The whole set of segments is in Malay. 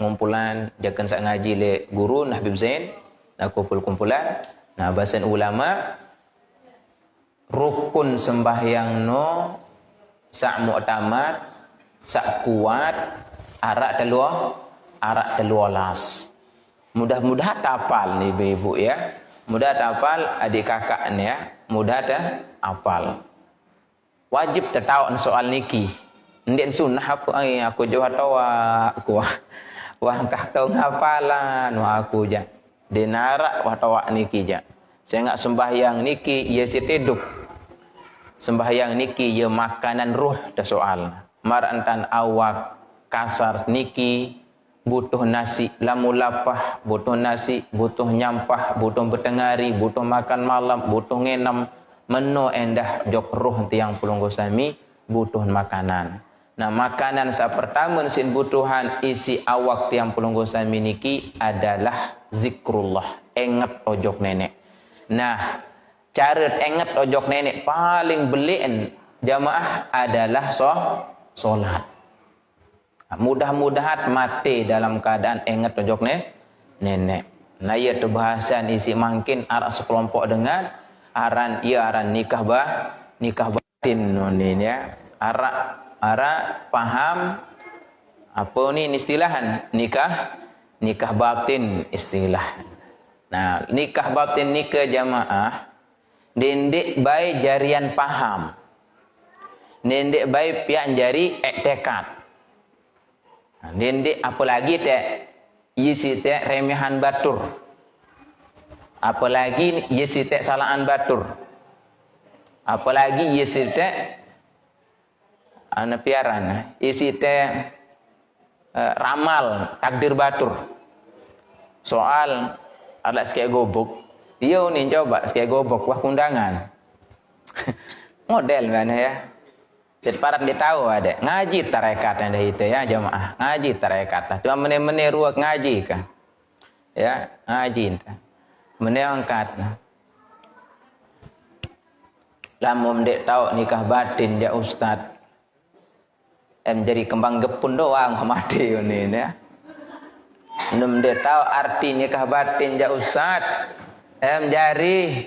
kumpulan jakan sak ngaji le guru Habib Zain nah kumpulan nah bahasan ulama rukun sembahyang no sak mu'tamad sak kuat arak telualas mudah-mudahan tapal nih ibu ya mudah tapal adik kakak nih ya mudah dah apal wajib tahu soal niki ndek sunnah aku jauh tawa aku wah kah tahu ngapalan wah aku ja denara wah tawa niki ja saya enggak sembahyang niki ya si tidup sembahyang niki ya makanan ruh dah soal marantan awak kasar niki butuh nasi lamu lapah butuh nasi butuh nyampah butuh bertengari butuh makan malam butuh ngenam menu endah jok ruh tiang pulunggo sami butuh makanan. Nah makanan sa pertama sin butuhan isi awak tiang pulunggo sami niki adalah zikrullah enget ojok nenek. Nah cara enget ojok nenek paling beliin jamaah adalah solat. Mudah-mudahan mati dalam keadaan enget ojok nenek. Nah ya tu bahasan isi makin arah sekelompok dengan aran nikah batin nonin ya ara paham apa ni istilahan nikah batin istilah. Nah nikah batin nikah jamaah dendek baik jarian paham dendek baik pian jari tekad dendek apalagi isi remehan batur apalagi yesi tek salaan batur apalagi yesi tek ana piaran isi tek ramal takdir batur soal ada sekali gobok dia nih coba sekali gobok wah kundangan model mana ya jadi parat dia tahu ada ngaji tarekat anda itu ya jamaah ngaji tarekat cuma meneh-meneh ruak ngaji kan ya ngaji menangkat lamun dek tahu nikah batin ya ustad jadi kembang gepun doang mati ini ya dek tahu arti nikah batin ya ustad jari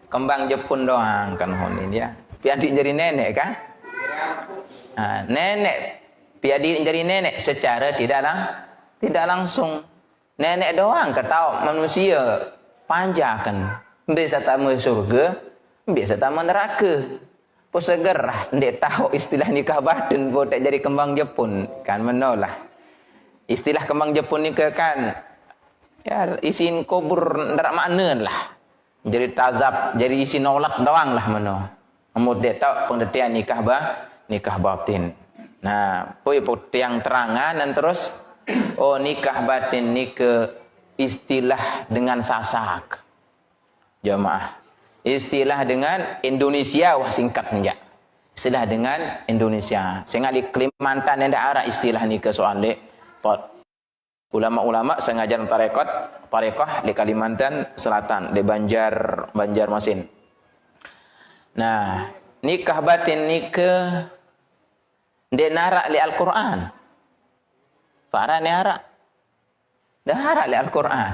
kembang jepun doang kan ini ya piadi jadi nenek kan nah, nenek piadi jadi nenek secara tidak langsung nenek doang ketahu manusia panjakan biasa tamu surga biasa tamu neraka pun segerah ndek tahu istilah nikah batin pun tak jadi kembang Jepun kan menolak istilah kembang Jepun ni kan ya isin kubur ndak makna lah jadi tazab jadi isi nolak doang lah meno amud dek tahu pengertian nikah batin nah poi tiang terangan dan terus oh nikah batin nikah istilah dengan sasak jamaah istilah dengan Indonesia wah singkat enggak istilah dengan Indonesia sehingga di Kalimantan ada arah istilah ni ke soal dek ulama-ulama sengaja tarekat di Kalimantan Selatan di Banjarmasin nah nikah batin nikah dek narak di Al-Quran para ni arak dah harap lihat Al-Quran.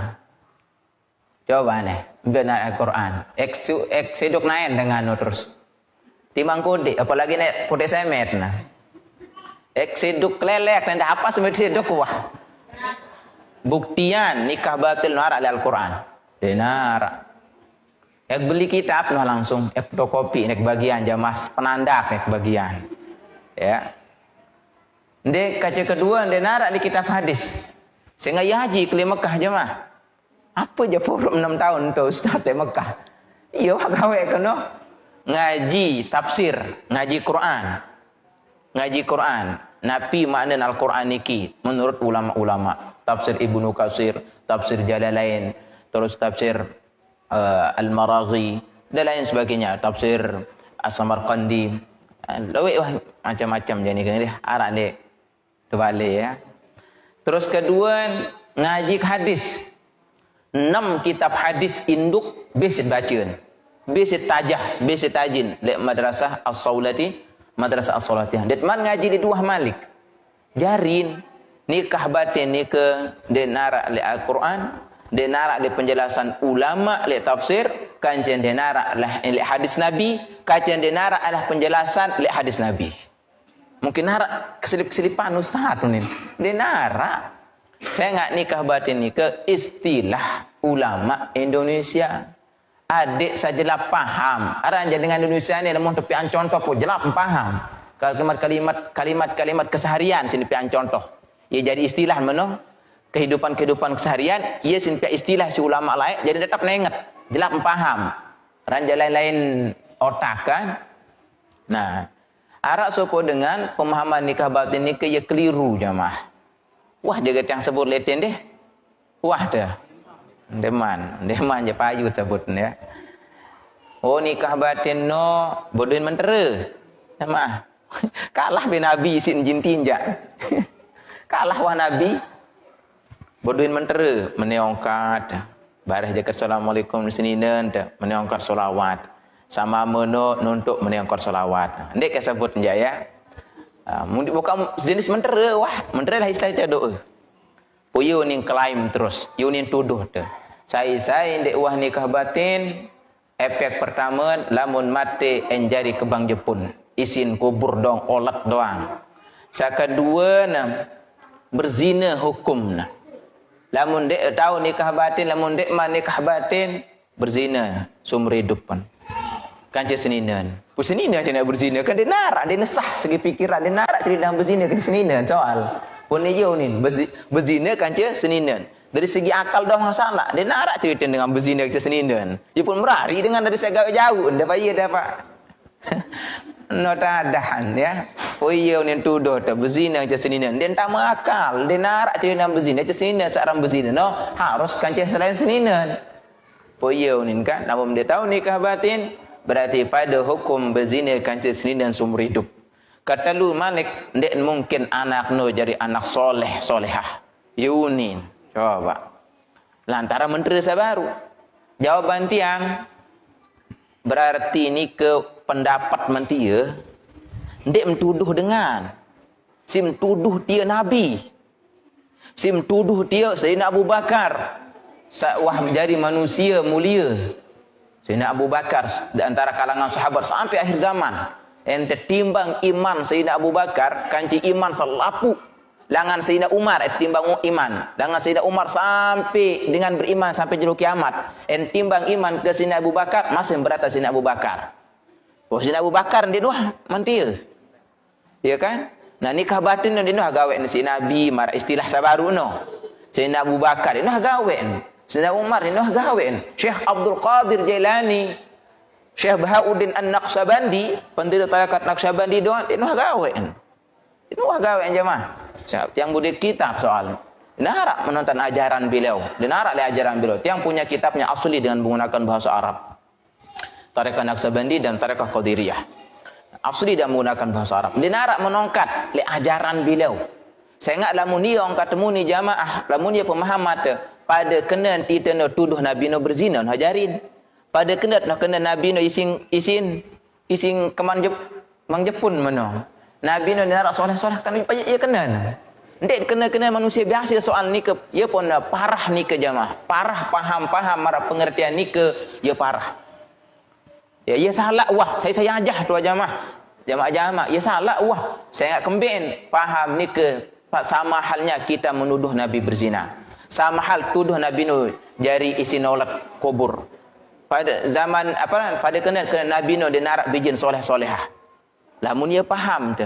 Coba nih, benar Al-Quran. Seduk naik dengan terus. Timang kode, apalagi nih kode semet nah. Seduk lelek, nanda apa semet seduk wah. Buktian nikah batil no harap lihat Al-Quran. Benar. Beli kitab no langsung. Fotokopi nek bagian jamaah penanda nek bagian. Ya. Ndek kaca kedua ndek narak di kitab hadis. Sehingga ya haji ke Mekah jemaah. Apa je forum 6 tahun tu ustaz di Mekah. Iya gawe kena ngaji tafsir, ngaji Quran. Ngaji Quran. Nabi makna Al-Quran niki menurut ulama-ulama. Tafsir Ibnu Katsir, tafsir Jalalain, terus tafsir Al-Maraghi dan lain sebagainya, tafsir As-Samarqandi. Macam-macam jadi kan dia arak dek. Terbalik ya. Terus kedua ngaji hadis 6 kitab hadis induk bisit bacaan bisit tajah bisit tajin di madrasah as-saulati madrasah as-saulatiyah detman ngaji di dua malik jarin nikah batin ni ke dia narak le Al-Quran, dia narak le penjelasan ulama le tafsir, kajian dia narak lah le hadis Nabi, kajian dia narak lah penjelasan le hadis Nabi. Mungkin narak keselip-keselipan ustaz tu ni. Dia narak. Saya ingat nikah batin ni ke istilah ulama Indonesia. Adik sajalah faham. Orang jadi dengan Indonesia ni namun tepian contoh pun jelas faham. Kalimat-kalimat keseharian sini pian contoh. Ia jadi istilah mana? Kehidupan keseharian, ia sini pian istilah si ulama lain jadi tetap nengat. Jelas faham. Ranjang lain-lain otak kan. Nah, arak sopo dengan pemahaman nikah batin ni ke ia keliru jamaah. Wah jaga yang sebut leten deh. Wah dah. Deman je payu sebut ya. Oh nikah batin no bodohin mentera. Jamaah. Kalah bin Nabi sin jin tinjak. Kalah wah Nabi. Bodohin mentera meneongkat. Barah jaga assalamualaikum sininan meneongkat solawat. Sama meno nuntuk meneongkat solawat. Ndek ke sebut nja ya. Bukan jenis mentera wah. Mentera lah istilah doa. Oh you ni klaim terus. You ni tuduh tu. Saya ndek wah nikah batin. Efek pertama lamun mati enjari kebang Jepun. Isin kubur dong, olat doang. Kedua berzina hukum. Lamun dek tahu nikah batin, lamun dek man nikah batin berzina seumur hidup pun. Kan seninan. Seninan je nak berzina kan dia narak, dia nesah segi fikiran dia narak cerita berzina kan seninan soal. Pun dia ni berzina kan seninan. Dari segi akal dah masalah. Dia narak cerita dengan berzina kita seninan. Dia pun merari dengan dari segala jauh dah payah dapat. No tadahan ya. Oh iya ni tuduh tu berzina je seninan. Dia tak akal. Dia narak cerita berzina je seninan seorang berzina. No harus kan selain seninan. Oh iya ni kan. Namun dia tahu nikah batin berarti pada hukum berzina kan seninan seumur hidup. Kata lu Malik, ndak mungkin anak no jadi anak soleh solehah. Yunin. Coba. Lantaran menteri sabaru. Jawaban tiang berarti ni ke pendapat mentia ndek mentuduh dengan sim tuduh dia Nabi, sim tuduh dia Sayyidina Abu Bakar wah menjadi manusia mulia. Sayyidina Abu Bakar di antara kalangan sahabat sampai akhir zaman ente timbang iman Sayyidina Abu Bakar kanci iman selapu langan Sayyidina Umar timbang iman langan Sayyidina Umar sampai dengan beriman sampai juru kiamat timbang iman ke Sayyidina Abu Bakar masih berat Sayyidina Abu Bakar. Oh Sayyidina Abu Bakar dia doa mantil. Ya kan? Nah nikah batin dia doa gawe si Nabi marah istilah sabaru no. Sayyidina Abu Bakar dia doa gawe. Sayyidina Umar dia doa gawe. Syekh Abdul Qadir Jailani, Syekh Bahauddin An-Naqsabandi, pendiri tarekat Naqsabandi doa gawe. Itu gawe jemaah. Yang budi kitab soal narak menonton ajaran beliau, narak le ajaran beliau. Yang punya kitabnya asli dengan menggunakan bahasa Arab. Tarekat Naqsabandi dan tarekat Qadiriyah. Asli dan menggunakan bahasa Arab. Narak menongkat le ajaran beliau. Saya ingat lamun dia orang kata ni jamaah, lamun dia pemahaman pada kena kita no tuduh Nabi no berzina no hajarin. Pada kena Nabi no isin keman Jepun mana. Nabi no narak soleh-soleh kan ia kena. Ndek kena manusia biasa soal ni ke ia pun parah ni ke jamaah. Parah paham marah pengertian ni ke ia parah. Ya ia salah wah saya ajah tu jamaah. Jamaah ia salah wah saya kembin paham ni ke sama halnya kita menuduh Nabi berzina. Sama hal tuduh Nabi no jari isi nolat kubur. Pada zaman pada kena Nabi no dia narak bijin soleh-solehah. Lamun ia faham tu.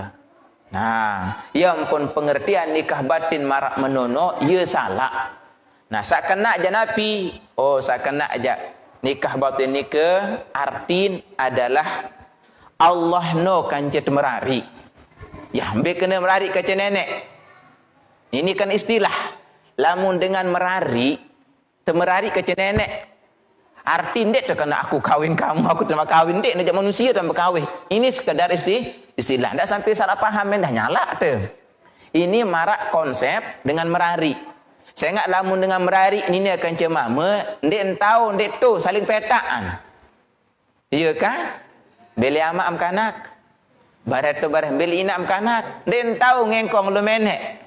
Nah, yang pun pengertian nikah batin marak menono, ia salah. Nah, sakena aja Nabi. Oh, sakena aja nikah batin nikah artin adalah Allah no kancet merari. Ya, ambil kena merari kaca nenek. Ini kan istilah. Lamun dengan merari, temerari kaca nenek. Arti ndek tu kena aku kawin kamu, aku terima kawin ndek nak manusia tu berkawin. Ini sekadar istilah. Ndak sampai salah paham dah nyala tu. Ini marak konsep dengan merari. Saya ingat lamun dengan merari ini akan cemama, ndek tahu ndek tu saling petaan. Iya kan? Beli amak am kanak. Barat tu barat beli inak am kanak. Ndek tahu ngengkong lu menek.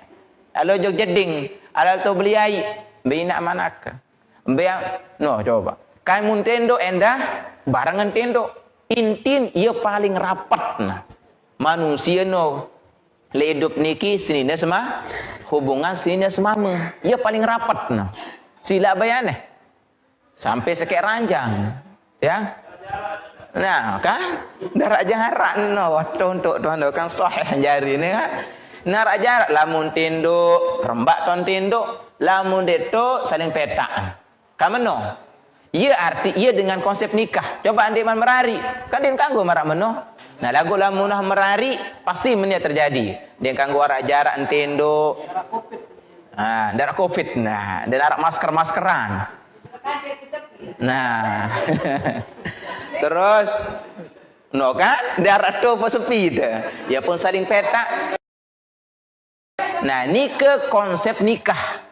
Alo jog jeding, alal to beli ai, bina manaka. Beang no coba. Kai mun tendo endah barangan tendo. Intin ia paling rapat nah. Manusia no le hidup niki sinina sama hubungan sinina semama. Ia paling rapat nah. Sila bayan sampai sekek ranjang ya. Nah kan darak jarak no waktu untuk tuan kan sahih jari ni kan. Narak jarak lamun tendo rembak ton tendo lamun deto saling petak. Kameno? Ia arti ia dengan konsep nikah. Coba andai man merari, kan dia kanggo marak meno. Nah lagu lamunah merari pasti menia terjadi. Dia kanggo arak jarak entendo. Ah, darak Covid. Nah, dan arak masker-maskeran. Nah. Terus no kan darak tu apa sepi dah. Ya pun saling petak. Nah, ni ke konsep nikah.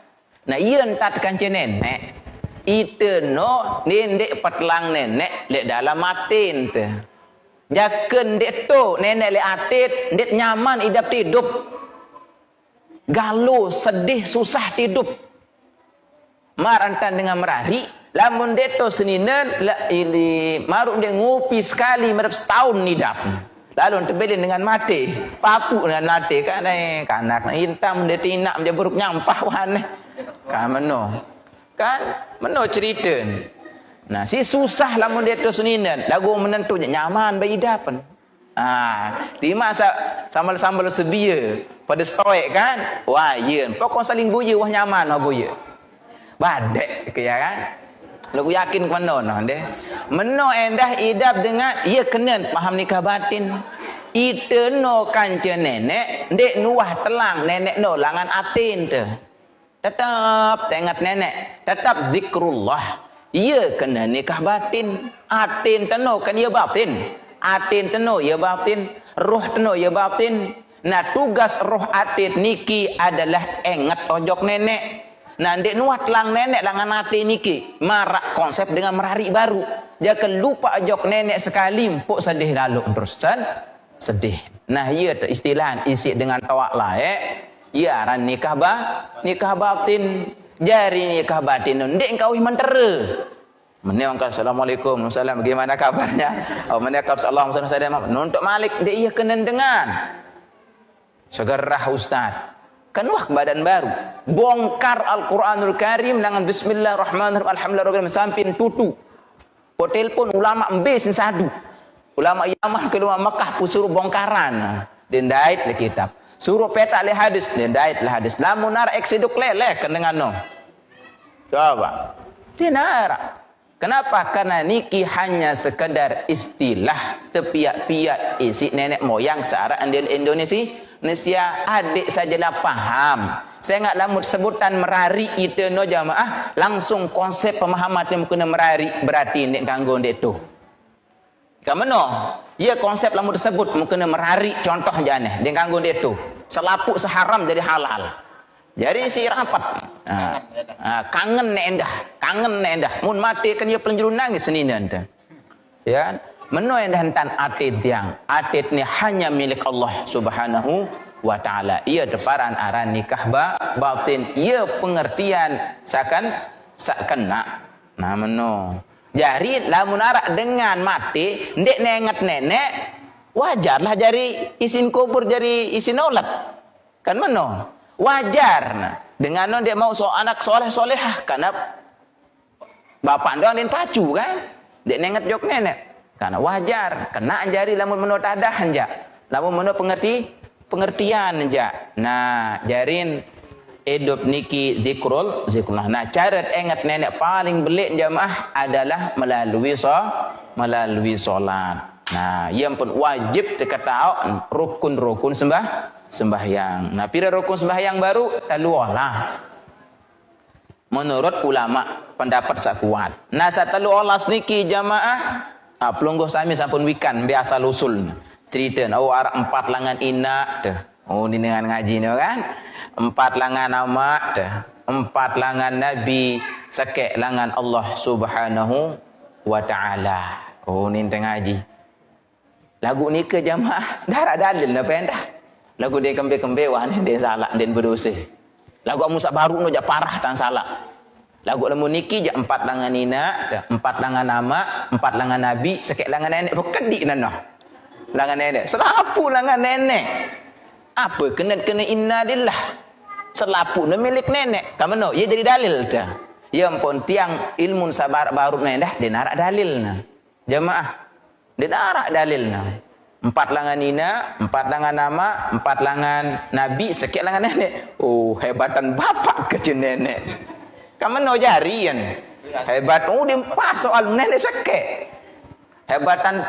Nah, ia entat kancen nenek. Ite no nendek patlang nenek lek dalam atin te. Jaken dek tu nenek lek atit dek nyaman hidup hidup. Galuh, sedih, susah hidup. Marantan dengan merari, lamun dek tu seninen la ili maruk dia ngopi sekali merep setahun hidup. Lalu terbelin dengan mati, papu dengan mati kan kanak intam dia tinak dia buruk nyampah wan. Kan meno. Kan meno cerita. Nah, si susah lamun dia tu suninan, lagu menentu nyaman baidapan. Ah, di masa sambal-sambal sebia pada stoik kan. Wah, yeun. Pokok saling buye wah nyaman wah buye. Badek ke ya kan. Lagu yakin ke mana nah deh. Meno endah idap dengan ia kena paham nikah batin. Ite no kanca nenek, dek nuah telang nenek no langan atin te. Tetap tengok nenek, tetap zikrullah. Ia kena nikah batin. Atin teno kan ia batin. Atin teno ia batin. Roh teno ia batin. Nah tugas roh atin niki adalah engat ojok nenek. Nah dek nuat lang nenek langan atin niki. Marak konsep dengan merari baru. Jangan lupa ojok nenek sekali empuk sedih lalu terusan sedih. Nah ia istilah isi dengan tawak lah ya ran nikah batin. Jari nikah batin ndek kau mentera. Menewangkan assalamualaikum salam bagaimana kabarnya? Oh menekap sallallahu alaihi wasallam nuntuk malik dia ia kena dengan segerah ustaz. Kenuah badan baru. Bongkar Al-Quranul Karim dengan bismillahirrahmanirrahim alhamdulillah sampin tutu. Hotel pun ulama embes sadu. Ulama Yaman keluar Mekah pun suruh bongkaran. Dendait le kitab. Suruh petak le hadis, dendait le hadis. Lamun nar eksiduk leleh kendengan no. Coba. Dinar. Kenapa? Karena niki hanya sekedar istilah tepiak-piak isi nenek moyang searah Indonesia adik sajalah paham. Saya enggak lamut sebutan merari itu no jamaah langsung konsep pemahaman yang kena merari berarti nek ganggu ndek tu. Kamano? Ya konsep lamut tersebut mungkin merari contoh jane dia ganggu ndek tu. Selapuk seharam jadi halal. Jadi si rapat. Kangen endah. Mun mati kan dia pelenjuru nangis senina ente. Ya. Meno endah hentan atit yang atit ni hanya milik Allah Subhanahu wa taala. Ia deparan aran nikah batin. Ia pengertian sakena. Nah meno. Jadi lamun arak dengan mati ndek nengat nenek wajarlah jari isin kubur jari isin olat. Kan meno? Wajar nah. Dengan non dia mau anak soleh-solehah karena bapak doang dia tacu kan. Dia nengat jok nenek. Karena wajar, kena jari lamun menurut adahan ja. Lamun menurut pengertian ja. Nah, jarin hidup niki zikrullah. Nah, cara ingat nenek paling belik jamaah adalah melalui solat. Nah, yang pun wajib diketahui rukun-rukun sembahyang. Nah, pira rukun sembahyang baru taluolas. Menurut ulama pendapat sakuat. Nah, sataluolas niki jamaah pelungguh sami sampun wikan biasa lusul. Cerita arah 4 langan ina teh. Oh, ini dengan ngaji ni kan. 4 langan nama teh. 4 langan nabi, sekek langan Allah Subhanahu wa taala. Oh, ini tengah ngaji. Lagu ni ke jamaah darah dalil na pendah. Lagu dia kembe-kembe wah dia salah dia berdosa. Lagu musak baru no jak parah tan salah. Lagu lemu niki jak 4 langan nina, 4 langan nama, 4 langan nabi, sekek langan nenek berkedik nano. Langan nenek, selapu langan nenek. Apa kena inna lillah. Selapu no milik nenek. Kamu no, ia jadi dalil dah. Ya ampun tiang ilmu sabar baru nenek dia narak dalilna. Jemaah, dia narak dalilna. 4 langan nina, 4 langan nama, 4 langan nabi, sekek langan nenek. Oh, hebatan bapak kecil nenek. Kamu no jarian. Hebat dia pas soal nenek sekek. Hebatan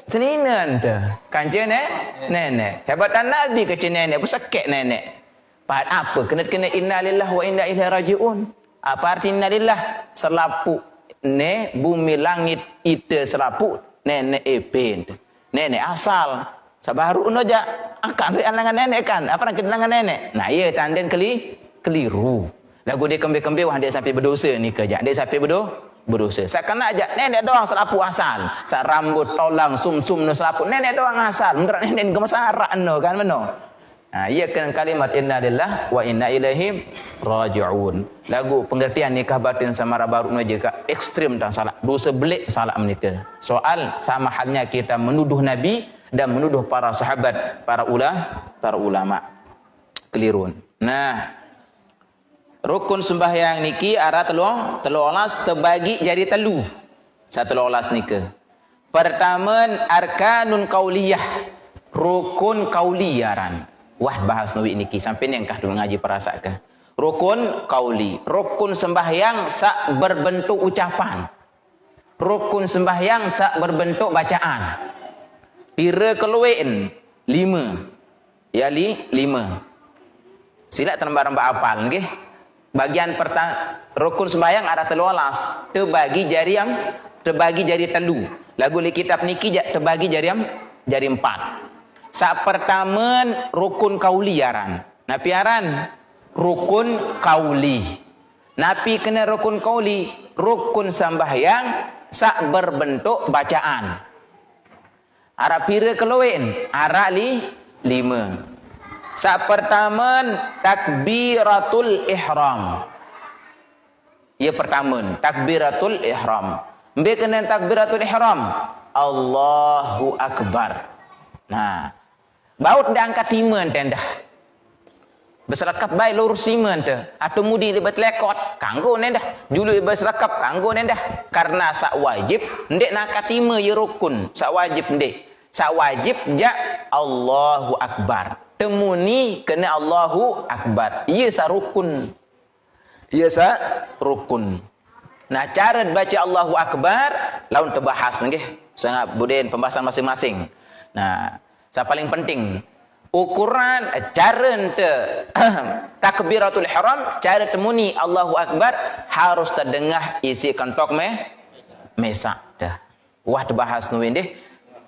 seninan dah. Kanjeng nenek. Hebatan nabi kecil nenek, pun sekek nenek. Apa? Kena innalillah wa inna ilaihi rajiun. Apa arti innalillah? Selapu ne bumi langit ite selapu nenek epen. Nenek asal. Sabaru no ja akan langan nenek kan. Apa nak langan nenek? Nah, iya tanden keliru. Lagu dia kembe-kembe wah dia sampai berdosa ni ke jak. Dia sampai berdosa. Seakan aja nenek doang selapu asal. Sak rambut tolang sum-sum no selapu nenek doang asal. Menurut nenek ke masyarakat no kan meno. Nah, ia kena kalimat inna lillah wa inna ilaihi raji'un. Lagu pengertian nikah batin samara baru no jika ekstrim dan salah. Dosa belik salah menikah. Soal sama halnya kita menuduh nabi dan menuduh para sahabat, para ulama. Kelirun. Nah, rukun sembahyang niki arah telu olas terbagi jadi telu. Satu olas niki. Pertama arkanun qauliyah. Rukun qauliyaran. Wah bahas nawi niki sampai ni engkah dulu ngaji perasaan. Rukun qauli. Rukun sembahyang sak berbentuk ucapan. Rukun sembahyang sak berbentuk bacaan. Pira keluwen 5. Ya 5. Sila terlembar-lembar apal nggih. Bagian pertama rukun sembahyang ada 13 terbagi jadi telu. Lagu li kitab niki terbagi jadi 4. Sak pertama rukun kauliyaran. Napi aran rukun kauli. Napi kena rukun kauli, rukun sembahyang sak berbentuk bacaan. Ara pira keluwen? Ara 5. Sak pertama takbiratul ihram. Ya pertama takbiratul ihram. Mbe kena takbiratul ihram. Allahu akbar. Nah, baut dah angkat timan tendah. Berserakap baik lurus timan tu. Atau mudi dia bertelekot. Kanggo nendah. Julu dia berserakap. Kanggo nendah. Karena sak wajib. Ndek nak angkat tima ya rukun. Sak wajib ndek. Sak wajib jak Allahu akbar. Temuni kena Allahu akbar. Ia sak rukun. Ia sak rukun. Nah, cara baca Allahu akbar laun terbahas nggih. Sangat budin pembahasan masing-masing. Nah, yang paling penting ukuran cara ente takbiratul ihram, cara temuni Allahu akbar harus terdengar isi kantok mesak dah. Wah terbahas nuin deh.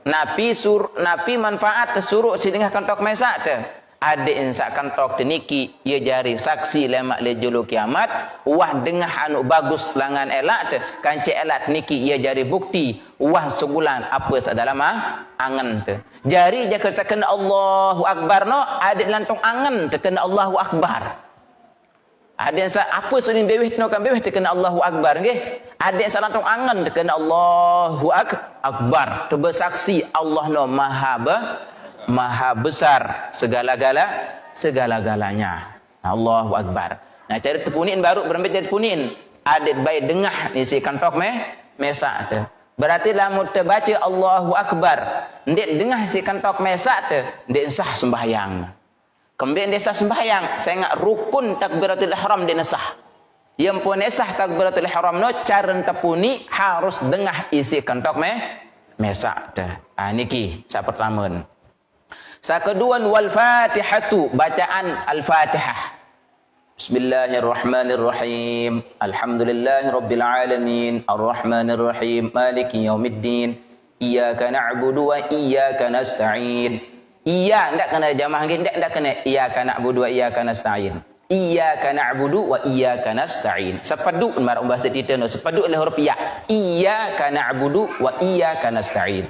Napi manfaat tersuruh si dengar kantok mesak dah. Ada insak kantok teniki ia jari saksi lemak le julu kiamat. Wah dengah anu bagus langan elak te kanci elat niki ia jari bukti. Wah sebulan apa sadalam angan te. Jari dia kersakan Allahu akbar no ada lantung angan te kena Allahu akbar. Ada yang apa sudah beweh no kan beweh te kena Allahu akbar nggih. Ada yang lantung angan te kena Allahu akbar. Te bersaksi Allah no maha besar segala-galanya. Allahu akbar. Nah, cara terpunin baru berembet jadi terpunin. Adik baik dengah isi kantok mesak tu. Berarti lamun terbaca Allahu akbar, ndik dengah isi kantok mesak tu, ndik sah sembahyang. Kemudian dia sah sembahyang, saya ingat rukun takbiratul ihram dia sah. Yang pun sah takbiratul ihram no cara terpuni harus dengah isi kantok mesak tu. Ah niki sa pertama. Kedua wal fatihatu bacaan al-fatihah. Bismillahirrahmanirrahim. Alhamdulillahirabbil alamin arrahmanirrahim maliki yaumiddin iyyaka na'budu wa iyyaka nasta'in. Iya ndak kena jamaah ndak kena iyyaka na'budu wa iyyaka nasta'in. Iyyaka na'budu wa iyyaka nasta'in. Sepadu mar bahasa kita no sepadu oleh huruf ya. Iyyaka na'budu wa iyyaka nasta'in.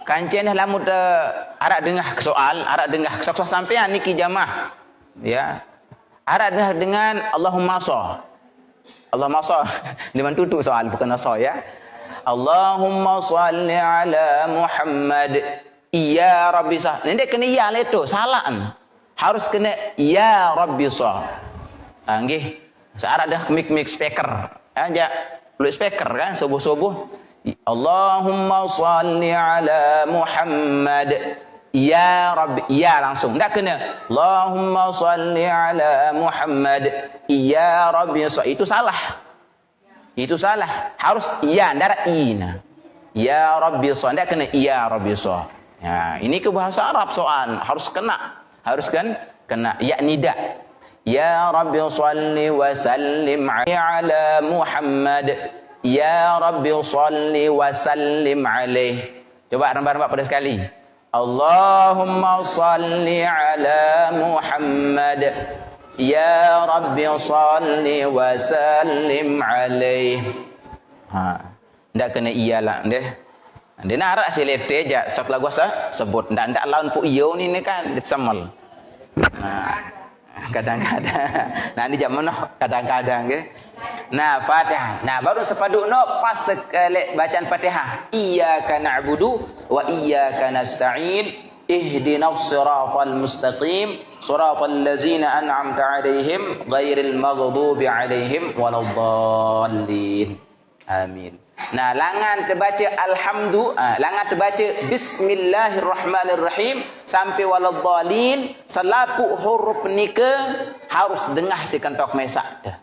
Kancen lamun arak dengah soal, arak dengah sok-sok sampean niki jamaah. Ya. Arad dengan Allahumma sha. Allahumma sha. Dia tutup soal bukan sha ya. Allahumma shalli ala Muhammad. Ya Rabbi sha. Ini kena ya lah itu, salah kan. Harus kena ya Rabbi sha. Nggih. Searah dah mic speaker. Aja lu speaker kan subuh-subuh. Allahumma shalli ala Muhammad. Ya Rabbi, ya langsung. Tak kena Allahumma shalli ala Muhammad. Ya Rabbi, itu salah. Itu salah. Harus ya, ndara ina. Ya Rabbi, tak kena ya Rabbi. Ya, ini ke bahasa Arab soal harus kena. Harus kan kena ya nida. Ya Rabbi shalli wa sallim ala Muhammad. Ya Rabbi shalli wa sallim alaih. Coba rambat-rambat pada sekali. Allahumma shalli ala Muhammad. Ya Rabbi shalli wa sallim alaih. Ndak kena iyalah deh. Dia narak si lete aja sok lagu sebut ndak lawan pu iyo ni kan disemal. Kadang-kadang. Nah ini zaman kadang-kadang ke. Nah Fatihah. Nah baru sepadu pas bacaan Fatihah. Iyyaka na'budu wa iyyaka nasta'in. Ihdinas siratal mustaqim. Siratal ladzina an'amta 'alaihim ghairil maghdubi 'alaihim waladdallin. Amin. Nah, langan terbaca langan terbaca bismillahirrahmanirrahim sampai waladdallin, selapu huruf nika harus dengah si kentok mesak dah.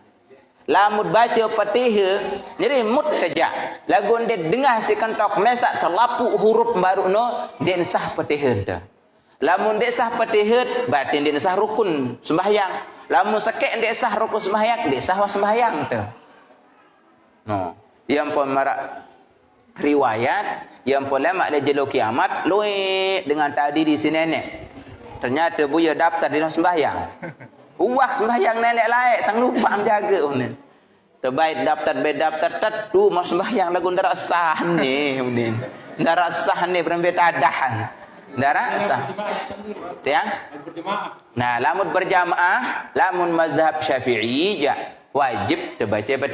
Lamud baca Fatihah, jadi mut saja. Lagu dia dengah si kentok mesak selapu huruf baru no dia sah Fatihah dah. Lamun dia sah Fatihah, berarti dia sah rukun sembahyang. Lamun sakit dia sah rukun sembahyang, dia sah sembahyang dah. No. Yang pun marak riwayat, yang pun lemak dia jelo kiamat, lui dengan tadi di sini nenek. Ternyata buaya daftar di dalam sembahyang. Uwah sembahyang nenek lain, sang lupa menjaga ni. Terbaik daftar tu mau sembahyang lagu ndak sah ni, kemudian. Ndak sah ni berembet adahan. Ndak sah. Ya? Nah, lamun berjamaah, lamun mazhab Syafi'i je wajib terbaca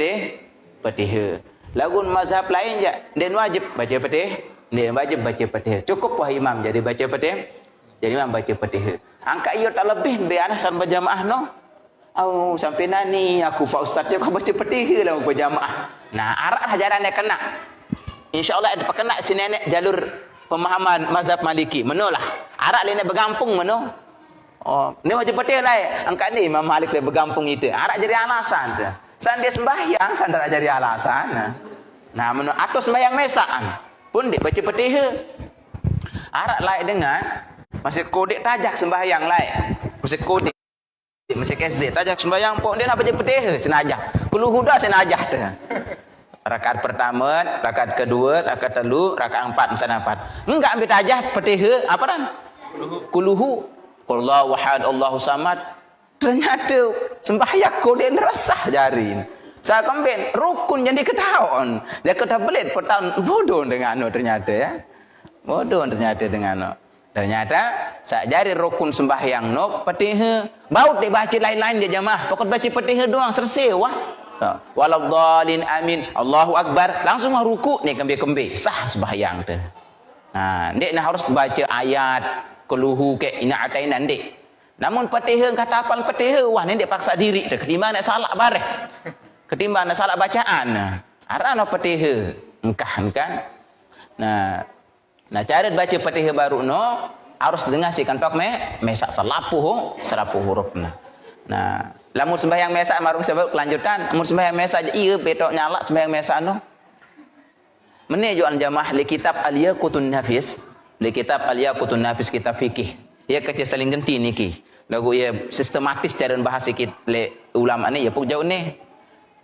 Fatihah. Lagun mazhab lain je, dia wajib baca Fatihah. Dia wajib baca Fatihah. Cukup wah imam jadi baca Fatihah. Jadi imam baca Fatihah. Angka ia tak lebih biar san berjamaah no. Oh, sampai nani aku Pak Ustaz dia kau baca Fatihah lah berjamaah. Nah, arak ajaran dia kena. Insya-Allah ada kena si nenek jalur pemahaman mazhab Maliki. Menolah. Arak lain bergampung meno. Oh, ni baca Fatihah lah. Angka ni Imam Malik dia bergampung itu. Arak jadi alasan tu. San dia sembahyang, san tak jadi alasan. Nah, menurut atau sembahyang mesaan pun dia baca Fatihah. Arak lain dengan masih kodek tajak sembahyang lain. Masih kodek, masih kesdek tajak sembahyang pun dia nak baca Fatihah senajah. Kulu huda senajah tu. Rakaat pertama, rakaat kedua, rakaat telu, rakaat empat misalnya empat. Enggak ambil tajah Fatihah apa kan? Kuluhu, Allahu ahad, Allahu samad. Ternyata sembahyang kau dia resah jari. Saya kembali rukun jadi ketahuan. Dia kata belit pertahun bodoh dengan no ternyata ya. Bodoh ternyata dengan no. Ternyata saya jari rukun sembahyang no Fatihah. Baut dia baca lain-lain dia jamaah. Pokok baca Fatihah doang selesai wah. Waladdallin amin. Allahu akbar. Langsung ruku ni kembe-kembe sah sembahyang tu. Nah, dia harus baca ayat kuluhu ke ina atainan dik. Namun Fatihah kata hafal Fatihah, wah ni dia paksa diri tu. Ketimbang nak salah bareh. Ketimbang nak salah bacaan. Arah no Fatihah. Engkah kan. Nah cara baca Fatihah baru no harus dengar si kantok mesak selapuh huruf nah. Lamun sembahyang mesak maru sebab kelanjutan. Lamun sembahyang mesak iya betok nyala sembahyang mesak no. Mene juan jamaah li kitab Al-Yaqutun Nafis. Li kitab Al-Yaqutun Nafis kitab fikih. Ia kecil saling genti niki. Lagu ia sistematis cara bahasa kita le ulama ni ya pun jauh ni.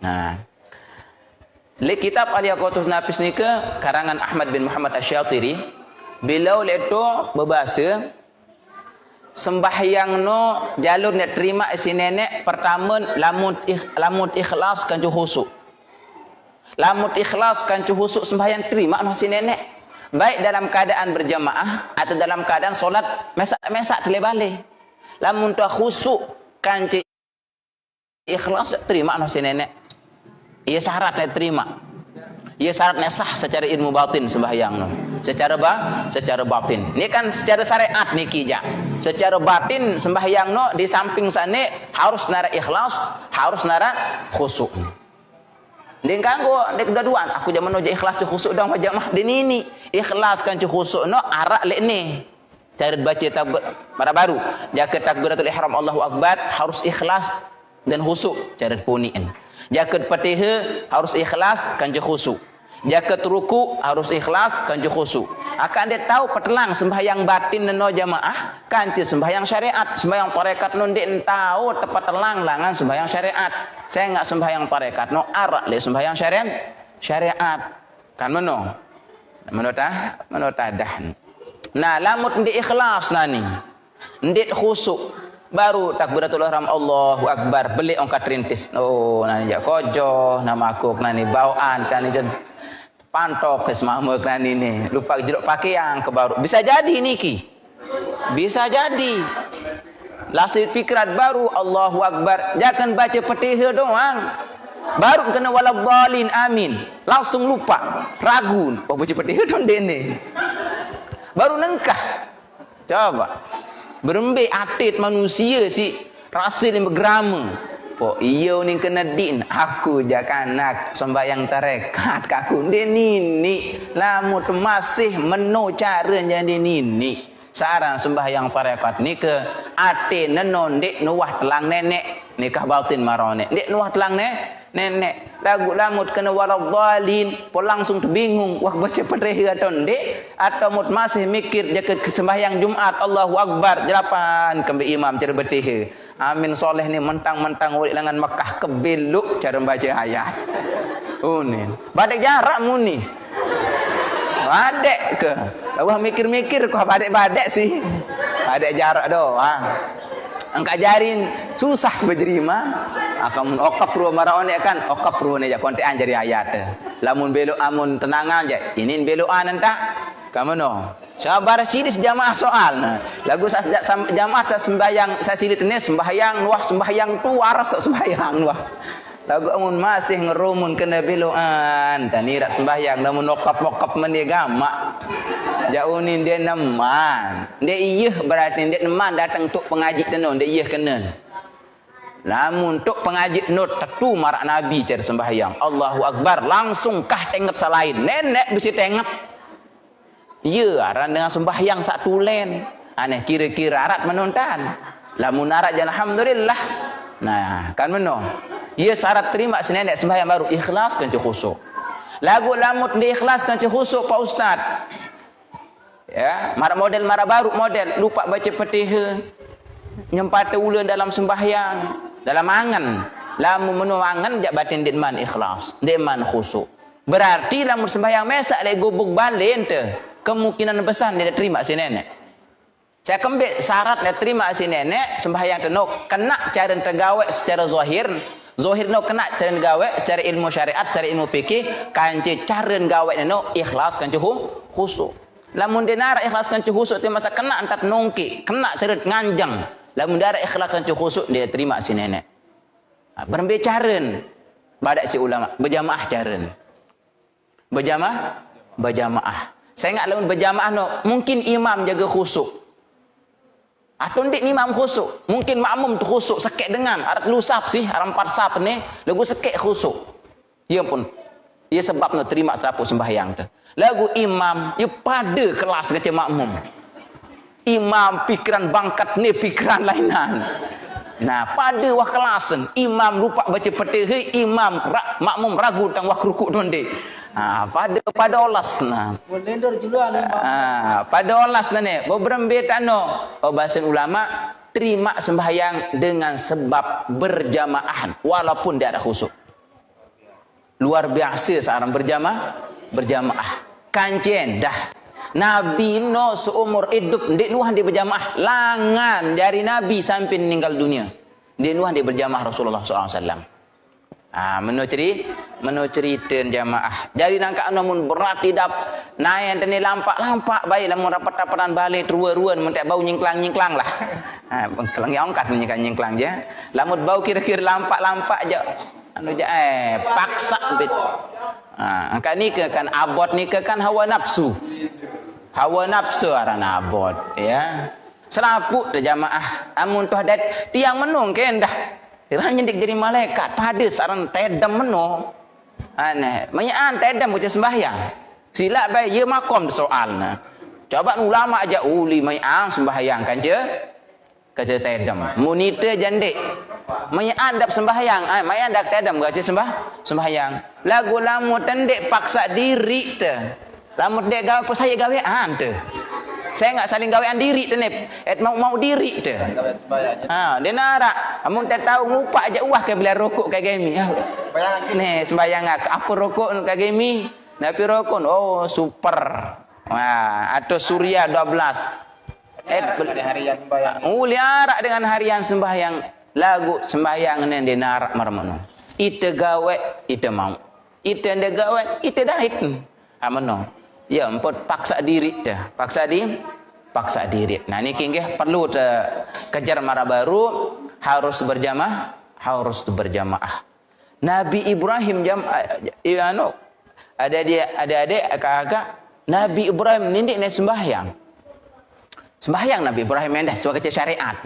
Nah. Le kitab Al-Yaqutun Nafis ni ke karangan Ahmad bin Muhammad Asy-Syatiri. Beliau leto berbahasa sembahyang no jalur nak terima isi nenek pertama lamut ikhlas kan husuk. Lamut ikhlas kan husuk sembahyang terima no si nenek. Baik dalam keadaan berjamaah atau dalam keadaan solat mesak-mesak terlebih. Lamun tu khusuk kan ikhlas terima no si nenek. Ia syaratnya terima. Ia syaratnya sah secara ilmu batin sembahyang no. Secara batin. Ini kan secara syariat niki ja. Secara batin sembahyang no di samping sana harus nara ikhlas, harus nara khusyuk. Dia kanggo dek dua-duaan. Aku zaman no ikhlas khusyuk dong jamaah ini. Ikhlas kan khusyuk no arak lek ni. Cara baca para baru. Jaga takbiratul ihram Allahu akbar harus ikhlas dan khusyuk cara puniin. Jaga Fatihah harus ikhlas kan khusyuk. Jaga ruku harus ikhlas kan khusyuk. Akan dia tahu petelang sembahyang batin no jamaah kan sembahyang syariat, sembahyang tarekat no dia tahu tepat telang langan sembahyang syariat. Saya enggak sembahyang tarekat no arak le sembahyang syariat. Kan meno dah. Nah, lamut ndi ikhlas nani. Ndi khusyuk baru takbiratul ihram Allahu akbar beli ongkat rintis. Oh, nani jak kojo nama aku nani bawaan kan jen pantok kesmahmuk nani ni. Lupa jeruk pakaian ke baru. Bisa jadi niki. Bisa jadi. Lasit pikiran baru Allahu akbar. Jangan baca Fatihah doang. Baru kena waladhdallin amin. Langsung lupa, ragu. Oh baca Fatihah dong dene. Baru nengkah. Coba. Berembe atit manusia si rasa ni bergerama. Oh iya ni kena din. Aku jangan nak sembahyang tarekat kaku. Dia ni lamut masih meno cara jadi ni. Sarang sembahyang tarekat ni ke ate nenon dek nuah telang nenek nikah batin marone. Dek nuah telang nenek lagu lamut kena waladhdallin pun langsung terbingung wah baca Fatihah atau mut masih mikir jaga sembahyang Jumat Allahu akbar jelapan kembe imam cara Fatihah amin soleh ni mentang-mentang wali langan Mekah kebeluk cara baca ayat unin badek jarak muni badek ke wah mikir-mikir kok badek-badek sih badek jarak doang angka jarin susah berjerima akan okap ruh maraone kan okap ruh ni jak kontean jadi ayat lamun belok amun tenangan je ini belokan entak kamu no sabar silis jamaah soal lagu jamaah sembahyang saya silit ni sembahyang nuah sembahyang tu waras sembahyang nuah lagu amun masih ngerumun kena belokan tanirat sembahyang lamun okap menigama jauhin dia neman dia iya berarti dia neman datang untuk pengaji tenon dia iya kena namun untuk pengaji not tentu marak Nabi cara sembahyang Allahu akbar langsung kah tengok selain nenek bisa tengok iya aran dengan sembahyang satu len aneh kira-kira arat menonton lamun arat jangan alhamdulillah nah kan menong iya syarat terima senenek sembahyang baru ikhlas kan khusyuk lagu lamut di ikhlas kan khusyuk Pak Ustaz ya mara baru model lupa baca Fatihah nyempate ulen dalam sembahyang dalam angan lamun menu angan jak batin ditman ikhlas ditman khusyuk berarti lamun sembahyang mesak le gubuk balen te kemungkinan besar dia terima si nenek saya kembali syarat dia terima si nenek sembahyang tenok kena cara tergawe secara zahir no kena cara gawe secara ilmu syariat secara ilmu fikih kanci cara gawe no ikhlas kanci khusyuk lamun denara ikhlas kanci khusyuk teh masa kena antat nongki kena cara nganjang lamun darah ikhlas kanci khusyuk dia terima si nenek berbicaran badak si ulama berjamaah caran berjamaah saya ingat lamun berjamaah no mungkin imam jaga khusyuk atau ndik imam khusyuk mungkin makmum tu khusyuk sekek dengan arat lusap sih arat 4 sap ni lagu sekek khusyuk ia pun ia sebab no terima serapu sembahyang tu lagu imam ia pada kelas kecil makmum imam pikiran bangkat ni pikiran lainan nah pada wah kelasan imam lupa baca Fatihah imam makmum ragu tang wah rukuk donde pada olas nah bolendor juluan pada olas nah ni beberembe tano bahasa ulama terima sembahyang dengan sebab berjamaah walaupun dia ada khusyuk luar biasa seorang berjamaah kancen dah Nabi no seumur hidup ndik nuhan dia berjamaah langan dari Nabi sampai meninggal dunia dia nuhan dia berjamaah Rasulullah SAW menu cerita jamaah jadi nangka namun berat tidak naik dan lampak baik lamun rapat-rapatan balik ruan-ruan mentek bau nyingklang lah Bengkelang yang angkat kan nyengklang je. Lamut bau kira-kira lampak-lampak je. Anu je paksa bit. Angkat ni ke kan abot ni ke kan hawa nafsu. Hawa nafsu arana abot ya. Selaput dah jamaah. Amun tu hadat tiang menung kan dah. Kiranya dik jadi malaikat pada saran tedam meno. Aneh, mayaan tedam baca sembahyang. Silap baik ye makom soalna. Coba ulama aja uli mayang sembahyang kan je. Kaca tedam. Munite jandik. Mayaan dak sembahyang, mayaan dak tedam kaca sembahyang. Lagu lamu tendek paksa diri te. Lamu dek gawe apa saya gawean te. Saya enggak saling gawean diri te nep. Mau diri te. Dia narak. Amun tak tahu ngupak aja uah ke bila rokok kayak gini. Nih sembahyang apa rokok kayak gini? Napi rokok super. Atau Surya 12. Harian sembahyang. Liarak dengan harian sembahyang. Lagu sembahyang ni dia narak marmono. Ite gawe, ite mau. Ite nde gawe, ite dahit. Amano. Ya empot paksa diri dah. Paksa diri. Nah ini kinggih perlu kejar mara baru harus berjamaah. Nabi Ibrahim adik kakak Nabi Ibrahim nindik ni sembahyang. Sembahyang Nabi Ibrahim endah sebagai syariat.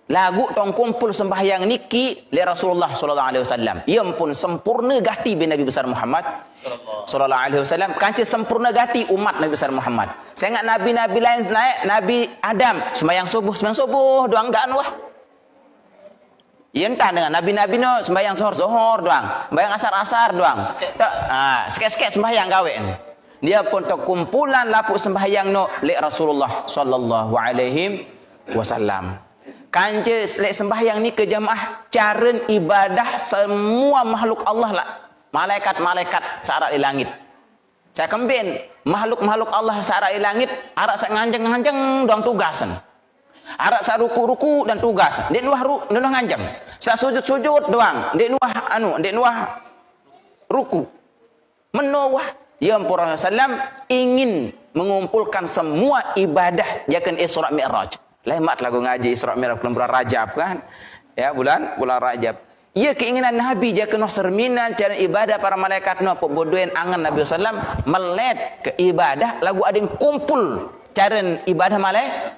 Lagu tong kumpul sembahyang niki li Rasulullah sallallahu alaihi wasallam. Ia pun sempurna gati bin Nabi besar Muhammad sallallahu alaihi wasallam. Kancil sempurna gati umat Nabi besar Muhammad. Saya ingat nabi-nabi lain naik, Nabi Adam sembahyang subuh doang enggak wah. Ia entah dengan nabi-nabi no sembahyang zuhur doang, sembahyang asar doang. Sikit-sikit sembahyang gawe. Dia pun kumpulan lapuk sembahyang no li Rasulullah sallallahu alaihi wasallam. Kanje lek sembahyang ni ke jamaah cara ibadah semua makhluk Allah lah. Malaikat-malaikat sarak di langit. Saya kembin makhluk-makhluk Allah sarak di langit arak sak nganjeng-nganjeng dong tugasan. Arak sak ruku-ruku dan tugas. Dek nuah nganjeng. Sak sujud-sujud doang. Dek nuah ruku. Menowah ya Rasulullah sallam ingin mengumpulkan semua ibadah jakan Isra Mi'raj. Lemat lagu ngaji Isra Mi'raj bulan Rajab kan. Ya bulan Rajab. Ia keinginan Nabi jika noh serminan cara ibadah para malaikat noh pebodohan angan Nabi sallam melet ke ibadah lagu ada yang kumpul cara ibadah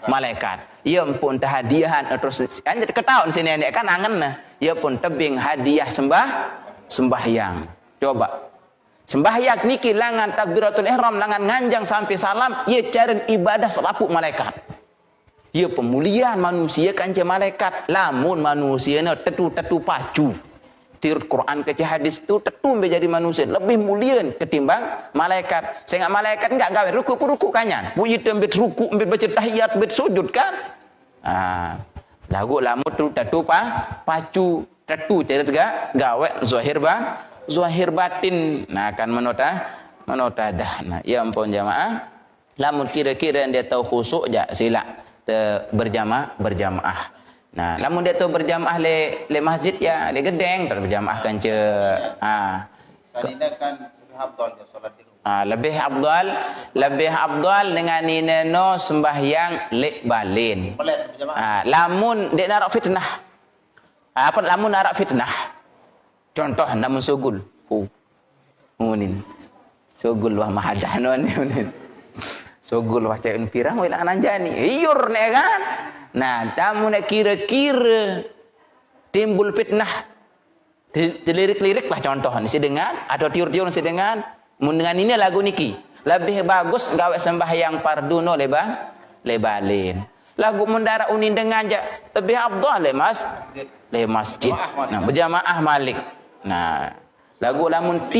malaikat. Ia pun hadiahan terus anjir ketahuan sini ini kan angan nah. Ia pun tebing hadiah sembahyang. Coba. Sembahyang niki langan takbiratul ihram langan nganjang sampai salam ia cara ibadah selapuk malaikat. Ia pemuliaan manusia kanca malaikat. Lamun manusia ni tetu pacu. Tirut Quran ke hadis tu tetu menjadi manusia lebih mulia ketimbang malaikat. Sehingga malaikat enggak gawe ruku kanyan. Bunyi tembet ruku, ambit baca tahiyat, ambit sujud kan. Lagu lamun tu tetu pacu, tetu cara gawe zahir batin. Nah akan menota dah. Nah ya ampun jamaah. Lamun kira-kira dia tahu khusuk je sila berjamaah. Nah, lamun dia tu berjamaah le masjid ya, le gedeng berjamaah kan ce. Kanina kan lebih afdal ya solat di rumah. Lebih afdal dengan ineno sembahyang le balin. Lamun dek narak fitnah. Lamun narak fitnah. Contoh namun sugul. Munin. Sugul wah mahadah non. Sogol wacai pirang wilang anjani. Iyur ne kan. Nah, tamu nak kira-kira timbul fitnah. Dilirik-lirik lah contoh ni sedengan atau tiur-tiur sedengan mun dengan ini lagu niki. Lebih bagus gawe sembahyang fardu no lebalin. Lagu mendara unin dengan je lebih afdal le masjid. Nah, berjamaah malik. Nah, lagu lamun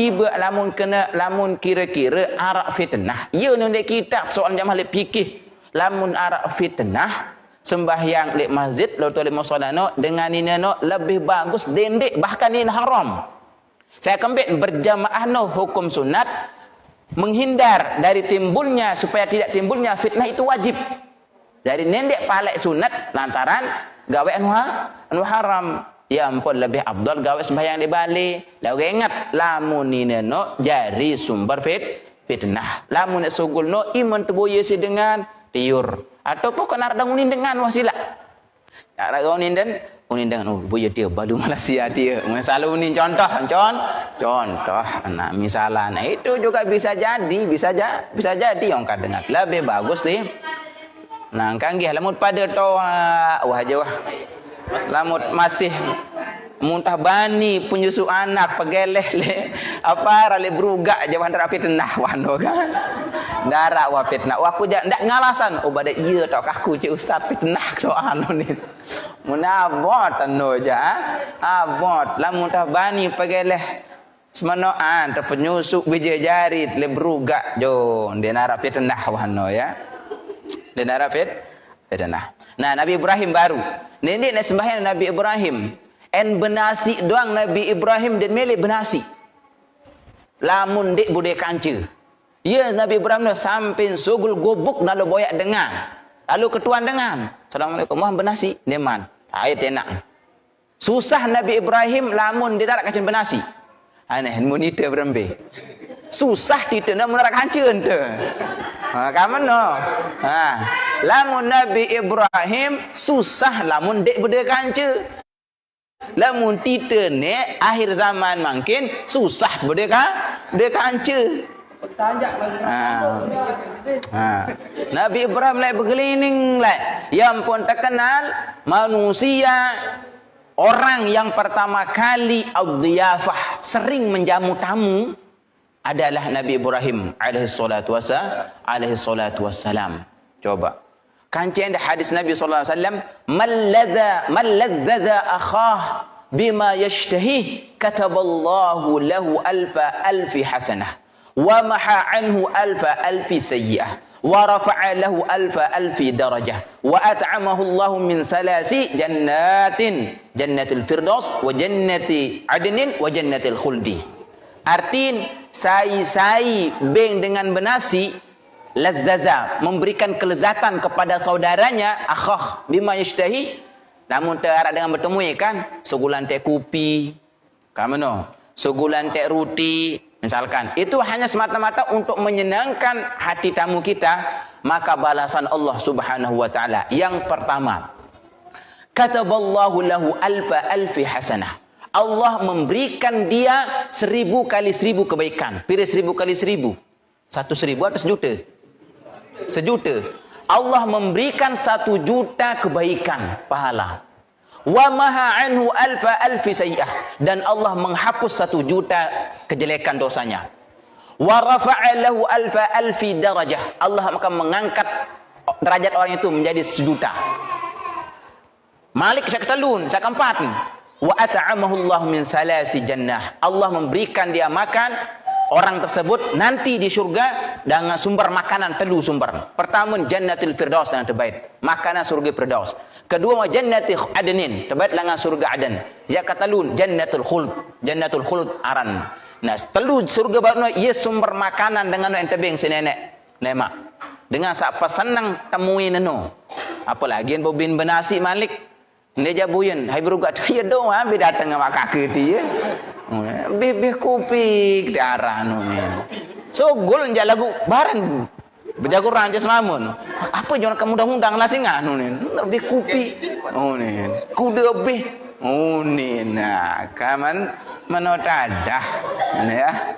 kira-kira arak fitnah. Ya nundek kitab soal jamaah lek fikih. Lamun arak fitnah sembahyang lek masjid lalu lek musallano dengan ini lebih bagus dendek bahkan ini haram. Saya kembali berjamaah hukum sunat menghindar dari timbulnya supaya tidak timbulnya fitnah itu wajib. Dari nendek palek sunat lantaran gawe anu haram. Ya ampun lebih afdal gawe sembahyang di Bali. Lagu ingat lamun nino jari sumber fitnah. Lamun sugul no iman tubuh yesi dengan tiur atau pokok nardangunin dengan wasilah. Ya orang unin oh boya dia balu Malaysia dia. Masalah unin contoh. Nah, misalnya itu juga bisa jadi orang kan dengar. Lebih bagus ni. Nah, kanggih lamut pada toa wah jauh. Lamut masih muntah bani penyusu anak pegeleh le apa rale berugak jawan rapi tenah wano kan darak wa fitnah wa aku ndak ngalasan obada iya tok aku cik ustaz fitnah soal ni munabot anu ja abot lamun muntah bani pegeleh semenoan terpenyusu bija jarit le berugak jo denara fitnah wano ya denara fitnah. Nah, Nabi Ibrahim baru nenek nak sembahyang Nabi Ibrahim en benasi doang Nabi Ibrahim dan melek benasi. Lamun dek bude kanca. Ya Nabi Ibrahim dah sampai sugul gobuk lalu boyak dengang. Lalu ketuan dengang. Assalamualaikum mohon benasi deman. Ayat enak. Susah Nabi Ibrahim lamun dia darat kacang benasi. Aneh monitor berembe. Susah kita nak menarak kanca ente. Ha kaman no. Ha lamun Nabi Ibrahim susah lamun dek bude kanca. Lamun tita ni akhir zaman makin susah boleh dia kanca. Nabi Ibrahim lai berkeliling lai. Yang pun terkenal manusia orang yang pertama kali ad-dhiyafah sering menjamu tamu adalah Nabi Ibrahim alaihi salatu wassalam. Coba kancing ada hadis Nabi sallallahu alaihi wasallam man ladzadha akhah bima yashtahi kataballahu lahu alfi hasanah wa maha anhu alfi sayyi'ah wa rafa'a lahu alfi darajah wa at'amahu Allah min thalasi jannatil firdaus wa jannati adnin wa jannatil khuldi. Artin sai beng dengan benasi lazzaza memberikan kelezatan kepada saudaranya akhah bima yashtahi namun terharap dengan bertemu kan segulan teh kopi kamano segulan teh roti misalkan itu hanya semata-mata untuk menyenangkan hati tamu kita maka balasan Allah Subhanahu wa taala yang pertama kataballahu lahu alfi hasanah Allah memberikan dia 1000 kali 1000 kebaikan. Pilih 1000 kali 1000 1.000 atau sejuta. Allah memberikan 1 juta kebaikan pahala. Wa maha anhu alfi sayyi'ah dan Allah menghapus 1 juta kejelekan dosanya. Wa rafa'a lahu alfi darajah. Allah akan mengangkat derajat orang itu menjadi 1 juta. Malik syaketalun sakampat. Wa at'amahu Allah min salasi jannah. Allah memberikan dia makan orang tersebut nanti di surga dengan sumber makanan telu sumber. Pertama jannatil firdaus yang terbaik, makanan surga firdaus. Kedua jannati adnin, terbaik dengan surga adan. Zakatalun jannatul khuld aran. Nah, telu surga baru ia sumber makanan dengan yang tebing si nenek. Lemak. Dengan siapa senang temuin neno. Apalagi yang bobin benasi Malik. Dia jabuyan, hai berugat dia dong ambil datang sama kakek dia. Bebeh kopi darah nu. So gol nja lagu baran. Bejago ranja selamun. Apa jangan kamu undang-undang lah singa nu ni. Lebih kopi. Oh ni. Kuda beh. Oh ni nah kaman menotadah. Ya.